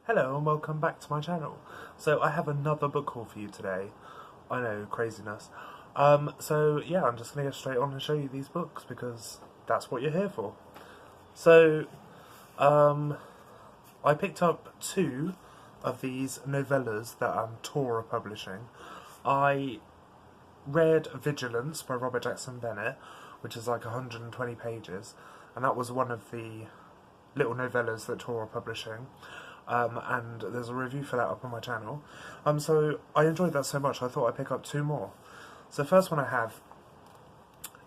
Hello and welcome back to my channel. So I have another book haul for you today. I know, craziness. So yeah, I'm just going to go straight on and show you these books because that's what you're here for. So, I picked up two of these novellas that Tor are publishing. I read Vigilance by Robert Jackson Bennett, which is like 120 pages, and that was one of the little novellas that Tor are publishing. And there's a review for that up on my channel. So I enjoyed that so much I thought I'd pick up two more. So the first one I have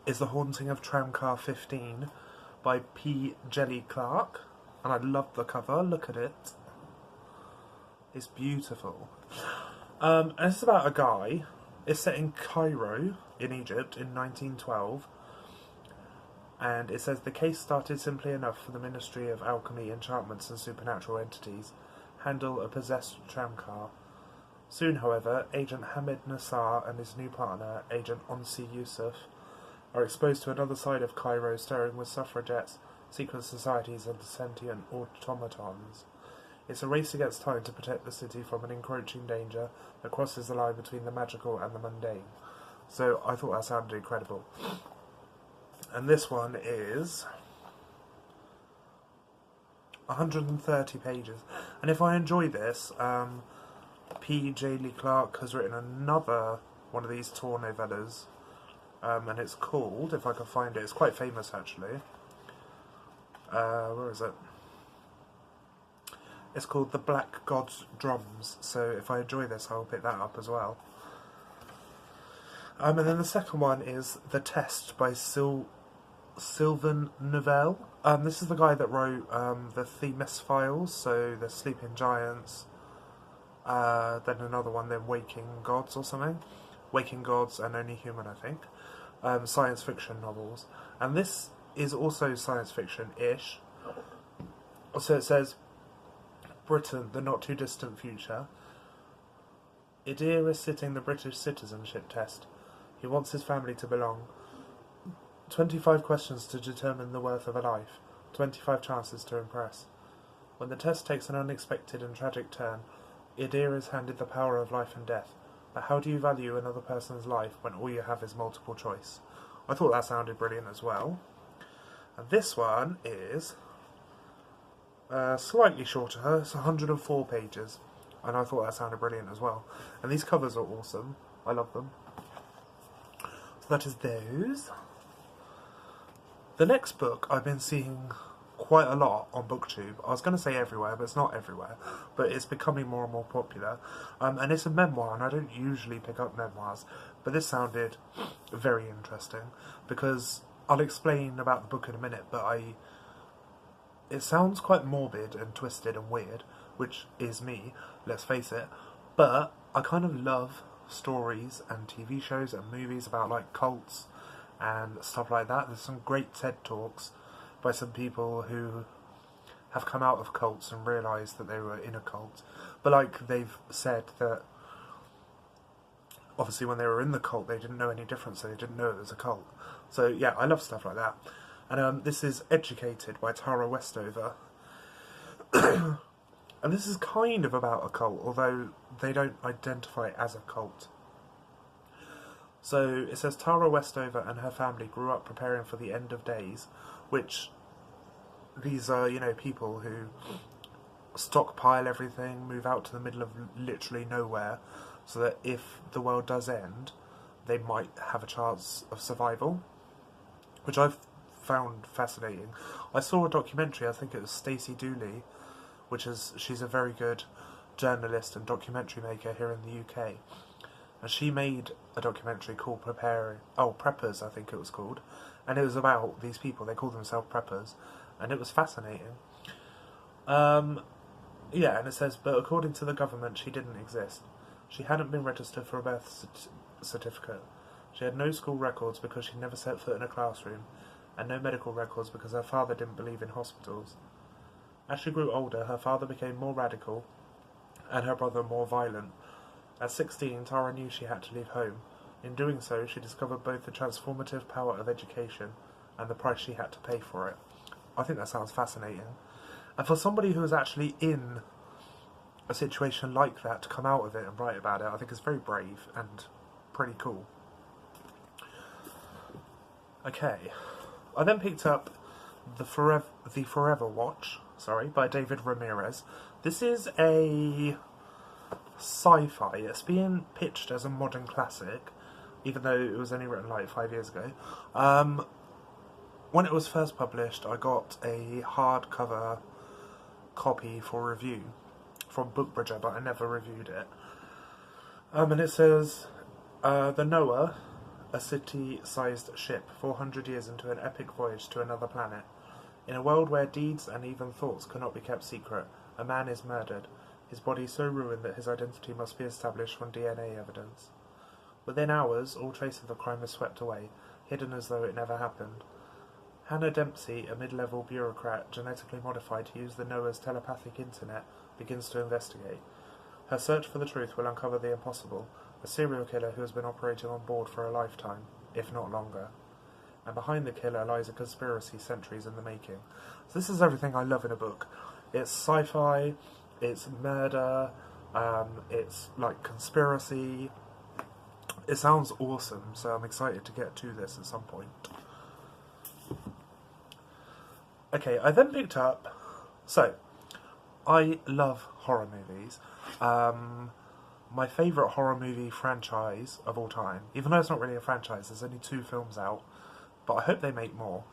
is The Haunting of Tramcar 15 by P. Jelly Clark, and I love the cover. Look at it. It's beautiful. And it's about a guy. It's set in Cairo, in Egypt, in 1912. And it says, the case started simply enough for the Ministry of Alchemy, Enchantments and Supernatural Entities handle a possessed tramcar. Soon, however, Agent Hamid Nassar and his new partner, Agent Onsi Yusuf, are exposed to another side of Cairo stirring with suffragettes, secret societies and sentient automatons. It's a race against time to protect the city from an encroaching danger that crosses the line between the magical and the mundane. So I thought that sounded incredible. And this one is 130 pages. And if I enjoy this, P. J. Lee Clark has written another one of these Tor novellas. And it's called, if I can find it, it's quite famous actually. Where is it? It's called The Black God's Drums. So if I enjoy this, I'll pick that up as well. And then the second one is The Test by Sylvain Neuvel. This is the guy that wrote the Themis Files, so the Sleeping Giants, then another one, then Waking Gods or something. Waking Gods and Only Human, I think. Science fiction novels. And this is also science fiction-ish. So it says, Britain, the not too distant future. Idir is sitting the British citizenship test. He wants his family to belong. 25 questions to determine the worth of a life. 25 chances to impress. When the test takes an unexpected and tragic turn, Idir is handed the power of life and death. But how do you value another person's life when all you have is multiple choice? I thought that sounded brilliant as well. And this one is slightly shorter. It's 104 pages. And I thought that sounded brilliant as well. And these covers are awesome. I love them. So that is those. The next book I've been seeing quite a lot on BookTube. I was going to say everywhere, but it's not everywhere. But it's becoming more and more popular. And it's a memoir, and I don't usually pick up memoirs. But this sounded very interesting. Because I'll explain about the book in a minute, but it sounds quite morbid and twisted and weird, which is me, let's face it. But I kind of love stories and TV shows and movies about like cults and stuff like that. There's some great TED Talks by some people who have come out of cults and realised that they were in a cult. But like they've said that obviously when they were in the cult they didn't know any difference, so they didn't know it was a cult. So yeah, I love stuff like that. And this is Educated by Tara Westover. And this is kind of about a cult, although they don't identify it as a cult. So it says Tara Westover and her family grew up preparing for the end of days, which these are, you know, people who stockpile everything, move out to the middle of literally nowhere, so that if the world does end, they might have a chance of survival, which I've found fascinating. I saw a documentary, I think it was Stacey Dooley, she's a very good journalist and documentary maker here in the UK. And she made a documentary called Preppers, I think it was called. And it was about these people, they call themselves preppers. And it was fascinating. Yeah, and it says, but according to the government, she didn't exist. She hadn't been registered for a birth certificate. She had no school records because she never set foot in a classroom. And no medical records because her father didn't believe in hospitals. As she grew older, her father became more radical, and her brother more violent. At 16, Tara knew she had to leave home. In doing so, she discovered both the transformative power of education and the price she had to pay for it. I think that sounds fascinating. And for somebody who was actually in a situation like that to come out of it and write about it, I think is very brave and pretty cool. Okay, I then picked up the Forever Watch, by David Ramirez. This is a sci-fi. It's being pitched as a modern classic, even though it was only written like 5 years ago. When it was first published, I got a hardcover copy for review from Bookbridger, but I never reviewed it. And it says, the Noah, a city-sized ship, 400 years into an epic voyage to another planet. In a world where deeds and even thoughts cannot be kept secret, a man is murdered, his body so ruined that his identity must be established from DNA evidence. Within hours, all trace of the crime is swept away, hidden as though it never happened. Hannah Dempsey, a mid-level bureaucrat genetically modified to use the Noah's telepathic internet, begins to investigate. Her search for the truth will uncover the impossible, a serial killer who has been operating on board for a lifetime, if not longer. And behind the killer lies a conspiracy centuries in the making. So this is everything I love in a book. It's sci-fi, it's murder, it's like conspiracy. It sounds awesome, so I'm excited to get to this at some point. Okay, I then picked up... So, I love horror movies. My favourite horror movie franchise of all time, even though it's not really a franchise, there's only 2 films out, but I hope they make more,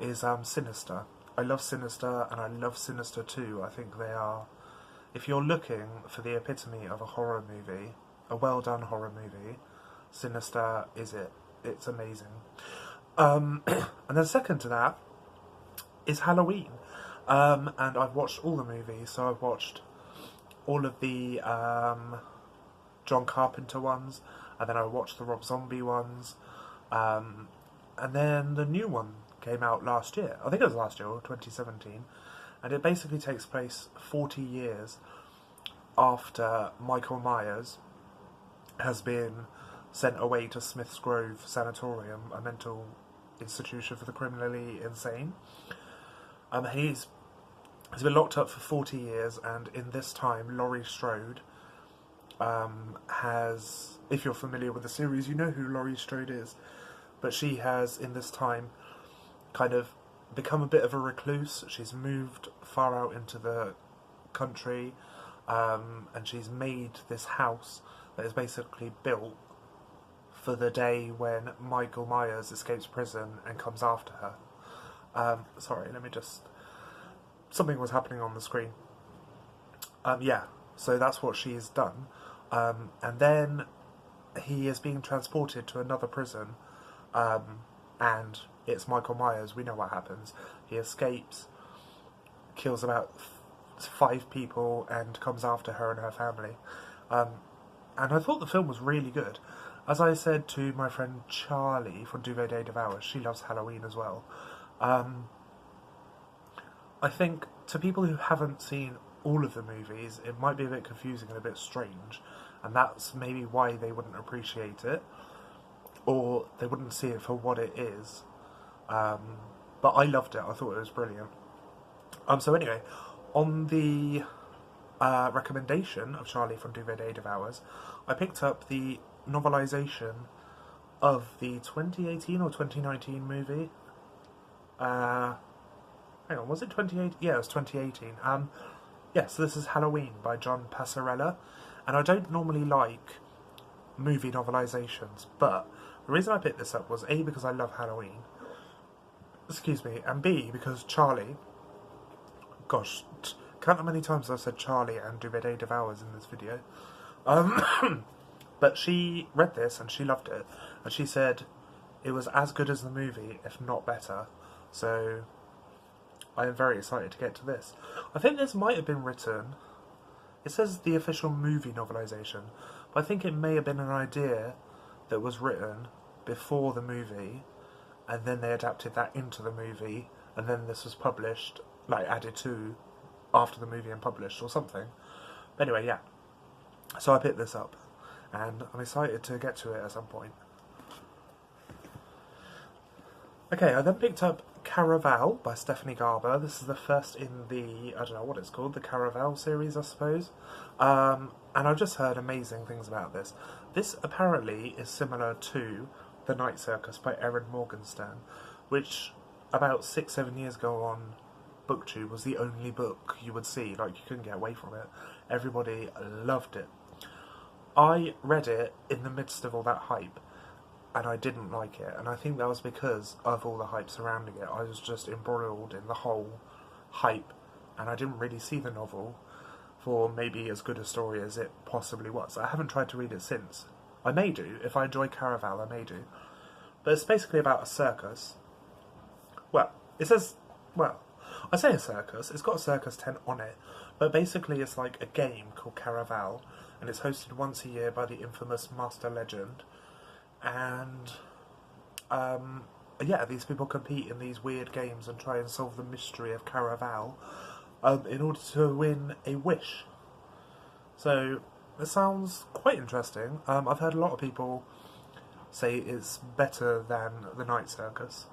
is Sinister. I love Sinister, and I love Sinister 2. I think they are... If you're looking for the epitome of a horror movie, a well-done horror movie, Sinister is it. It's amazing. And then second to that is Halloween. And I've watched all the movies, so I've watched all of the John Carpenter ones, and then I watched the Rob Zombie ones, and then the new one came out last year. I think it was last year, or 2017, and it basically takes place 40 years after Michael Myers has been sent away to Smith's Grove Sanatorium, a mental institution for the criminally insane. He's been locked up for 40 years, and in this time, Laurie Strode has... If you're familiar with the series, you know who Laurie Strode is. But she has, in this time, kind of become a bit of a recluse. She's moved far out into the country, and she's made this house that is basically built for the day when Michael Myers escapes prison and comes after her. Sorry, let me just... Something was happening on the screen. Yeah, so that's what she's done. And then he is being transported to another prison, and it's Michael Myers. We know what happens. He escapes, kills about 5 people, and comes after her and her family. And I thought the film was really good. As I said to my friend Charlie from Duvet Day Devour, she loves Halloween as well. I think to people who haven't seen all of the movies, it might be a bit confusing and a bit strange, and that's maybe why they wouldn't appreciate it, or they wouldn't see it for what it is. But I loved it. I thought it was brilliant. So anyway, on the recommendation of Charlie from Duvet Day Devours, I picked up the novelisation of the 2018 or 2019 movie. Hang on, was it 2018? Yeah, it was 2018. Yeah, so this is Halloween by John Passarella, and I don't normally like movie novelisations, but the reason I picked this up was A, because I love Halloween, excuse me, and B, because Charlie, gosh, count how many times I've said Charlie and Duvet Day Devours in this video, but she read this and she loved it, and she said it was as good as the movie, if not better, so I am very excited to get to this. I think this might have been written... It says the official movie novelisation, but I think it may have been an idea that was written before the movie, and then they adapted that into the movie, and then this was published, like added to, after the movie and published, or something. But anyway, yeah. So I picked this up, and I'm excited to get to it at some point. Okay, I then picked up Caraval by Stephanie Garber. This is the first in the, I don't know what it's called, the Caraval series, I suppose. And I've just heard amazing things about this. This apparently is similar to The Night Circus by Erin Morgenstern, which about 6-7 years ago on BookTube was the only book you would see. Like, you couldn't get away from it. Everybody loved it. I read it in the midst of all that hype, and I didn't like it, and I think that was because of all the hype surrounding it. I was just embroiled in the whole hype, and I didn't really see the novel for maybe as good a story as it possibly was. I haven't tried to read it since. I may do. If I enjoy Caraval, I may do. But it's basically about a circus. Well, it says, well, I say a circus, it's got a circus tent on it, but basically it's like a game called Caraval, and it's hosted once a year by the infamous Master Legend, and yeah, these people compete in these weird games and try and solve the mystery of Caraval in order to win a wish. So it sounds quite interesting. I've heard a lot of people say it's better than The Night Circus,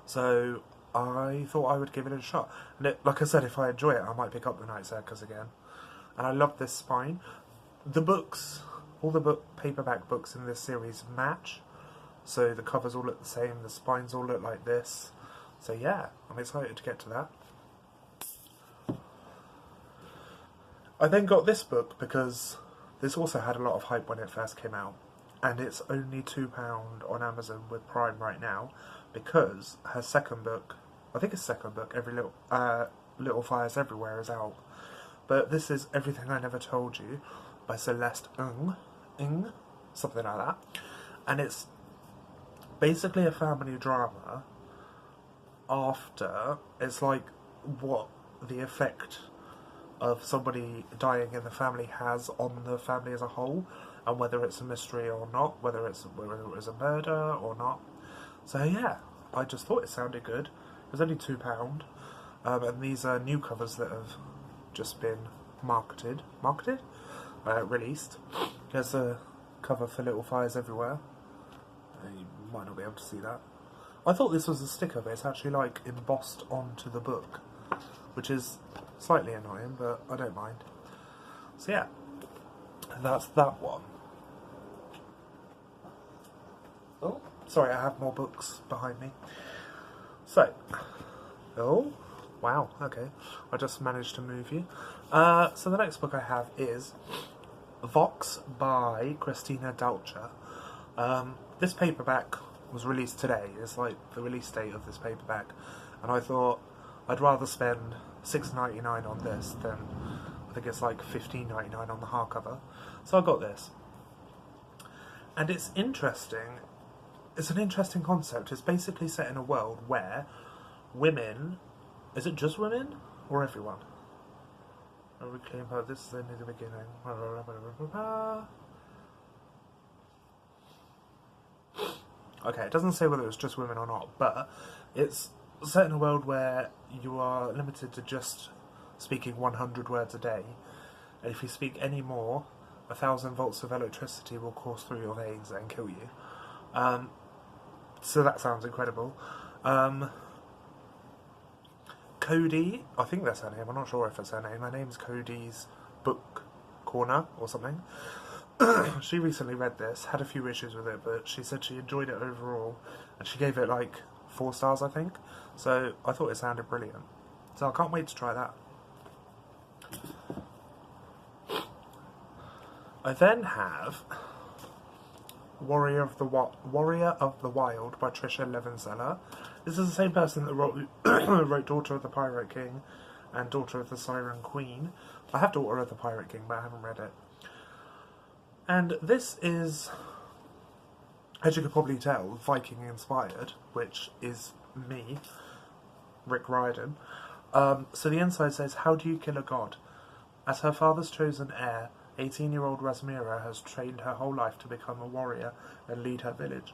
so I thought I would give it a shot. And like I said, if I enjoy it, I might pick up The Night Circus again. And I love this spine. The books, all the paperback books in this series match. So the covers all look the same, the spines all look like this. So yeah, I'm excited to get to that. I then got this book because this also had a lot of hype when it first came out. And it's only £2 on Amazon with Prime right now, because her second book, I think it's second book, Little Fires Everywhere, is out. But this is Everything I Never Told You by Celeste Ng, something like that. And it's basically a family drama after, it's like what the effect of somebody dying in the family has on the family as a whole, and whether it's a mystery or not, whether it was a murder or not. So yeah, I just thought it sounded good. It was only £2, and these are new covers that have just been released. There's a cover for Little Fires Everywhere. You might not be able to see that. I thought this was a sticker, but it's actually like embossed onto the book, which is slightly annoying, but I don't mind. So yeah, that's that one. Oh, sorry, I have more books behind me. So, oh, wow, okay, I just managed to move you. So the next book I have is Vox by Christina Dalcher. This paperback was released today. It's like the release date of this paperback, and I thought I'd rather spend $6.99 on this than, I think it's like $15.99 on the hardcover. So I got this, and it's interesting. It's an interesting concept. It's basically set in a world where women, is it just women or everyone? This is only the beginning. Okay, it doesn't say whether it's just women or not, but it's set in a world where you are limited to just speaking 100 words a day, and if you speak any more, 1,000 volts of electricity will course through your veins and kill you. So that sounds incredible. Cody, I think that's her name, I'm not sure if it's her name. Her name's Cody's Book Corner or something. She recently read this, had a few issues with it, but she said she enjoyed it overall, and she gave it like 4 stars, I think. So I thought it sounded brilliant. So I can't wait to try that. I then have Warrior of the Wild by Trisha Levenseller. This is the same person that wrote Daughter of the Pirate King and Daughter of the Siren Queen. I have Daughter of the Pirate King, but I haven't read it. And this is, as you could probably tell, Viking inspired, which is me, Rick Riordan. So the inside says, how do you kill a god? As her father's chosen heir, 18-year-old Rasmira has trained her whole life to become a warrior and lead her village.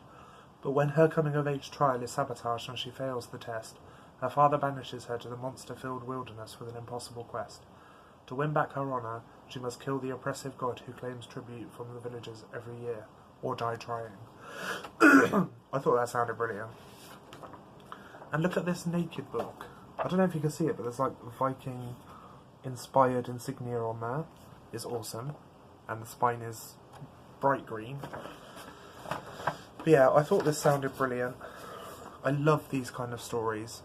But when her coming-of-age trial is sabotaged and she fails the test, her father banishes her to the monster-filled wilderness with an impossible quest. To win back her honour, she must kill the oppressive god who claims tribute from the villagers every year, or die trying. I thought that sounded brilliant. And look at this naked book. I don't know if you can see it, but there's like Viking inspired insignia on there. It's awesome. And the spine is bright green. But yeah, I thought this sounded brilliant. I love these kind of stories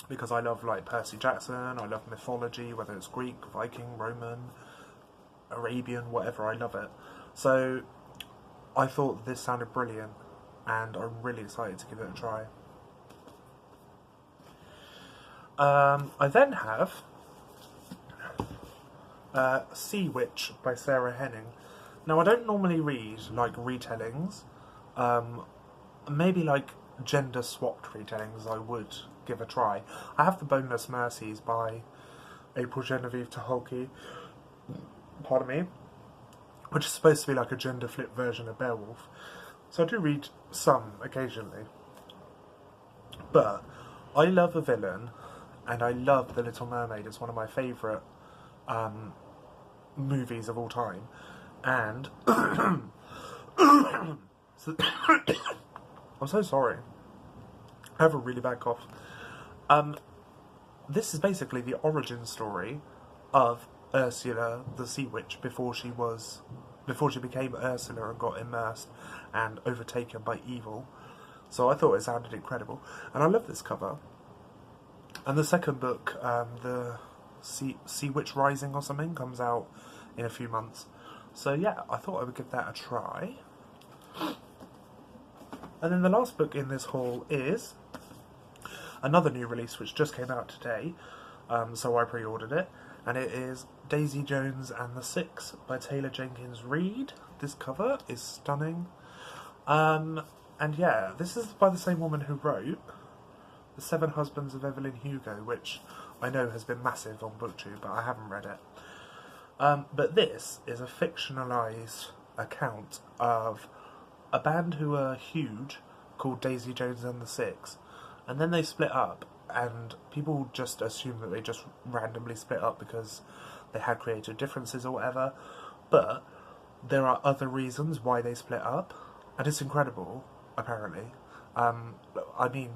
because I love like Percy Jackson, I love mythology, whether it's Greek, Viking, Roman, Arabian, whatever, I love it. So I thought this sounded brilliant and I'm really excited to give it a try. I then have Sea Witch by Sarah Henning. Now I don't normally read like retellings, maybe like gender swapped retellings I would give a try. I have The Boneless Mercies by April Genevieve Taholke, pardon me, which is supposed to be like a gender flip version of Beowulf. So I do read some occasionally. But I love a villain, and I love The Little Mermaid. It's one of my favourite movies of all time. And so I'm so sorry. I have a really bad cough. This is basically the origin story of Ursula the Sea Witch before she became Ursula and got immersed and overtaken by evil. So I thought it sounded incredible, and I love this cover. And the second book, the Sea Witch Rising or something, comes out in a few months. So yeah, I thought I would give that a try. And then the last book in this haul is another new release which just came out today, so I pre-ordered it, and it is Daisy Jones and the Six by Taylor Jenkins Reid. This cover is stunning. And yeah, this is by the same woman who wrote The Seven Husbands of Evelyn Hugo, which I know has been massive on BookTube, but I haven't read it. But this is a fictionalised account of a band who are huge called Daisy Jones and the Six, and then they split up, and people just assume that they just randomly split up because they had creative differences or whatever, but there are other reasons why they split up, and it's incredible, apparently. I mean,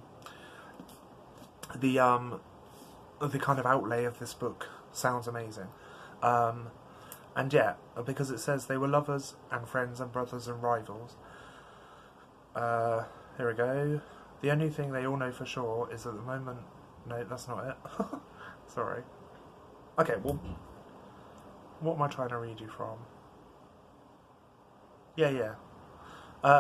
the kind of outlay of this book sounds amazing. And yeah, because it says they were lovers and friends and brothers and rivals. Here we go. The only thing they all know for sure is at the moment... No, that's not it. Sorry. Okay, well, what am I trying to read you from? Yeah.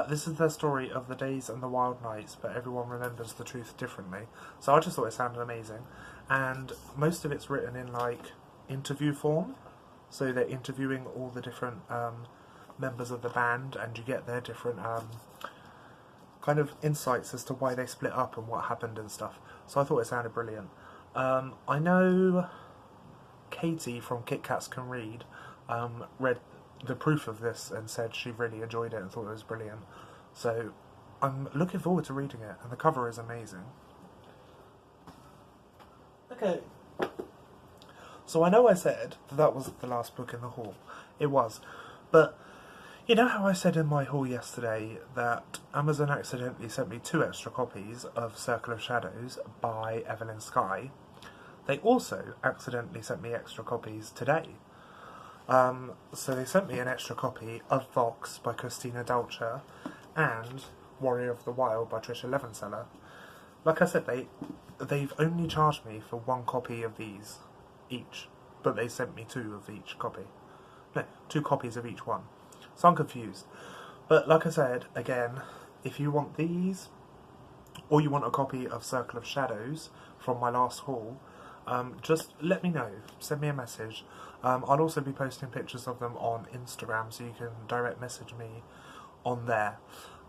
This is their story of the days and the wild nights, but everyone remembers the truth differently. So I just thought it sounded amazing. And most of it's written in, like, interview form. So they're interviewing all the different members of the band, and you get their different kind of insights as to why they split up and what happened and stuff. So I thought it sounded brilliant. I know Katie from Kit Kats Can Read read the proof of this and said she really enjoyed it and thought it was brilliant. So I'm looking forward to reading it, and the cover is amazing. Okay. So I know I said that was the last book in the haul. It was. But you know how I said in my haul yesterday that Amazon accidentally sent me 2 extra copies of Circle of Shadows by Evelyn Skye? They also accidentally sent me extra copies today. So they sent me an extra copy of Vox by Christina Dalcher and Warrior of the Wild by Trisha Levenseller. Like I said, they've only charged me for 1 copy of these each, but they sent me 2 of each copy. No, 2 copies of each one. So I'm confused. But like I said, again, if you want these, or you want a copy of Circle of Shadows from my last haul, just let me know. Send me a message. I'll also be posting pictures of them on Instagram, so you can direct message me on there.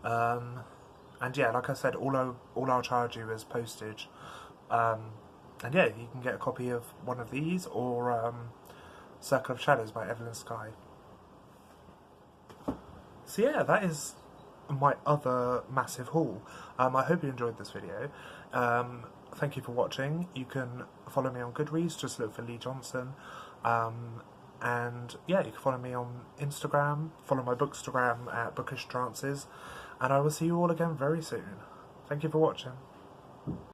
And yeah, like I said, all I'll charge you is postage. And yeah, you can get a copy of one of these, or Circle of Shadows by Evelyn Skye. So yeah, that is my other massive haul. I hope you enjoyed this video. Thank you for watching. You can follow me on Goodreads, just look for Lee Johnson. And yeah, you can follow me on Instagram, follow my bookstagram at bookishtrances, and I will see you all again very soon. Thank you for watching.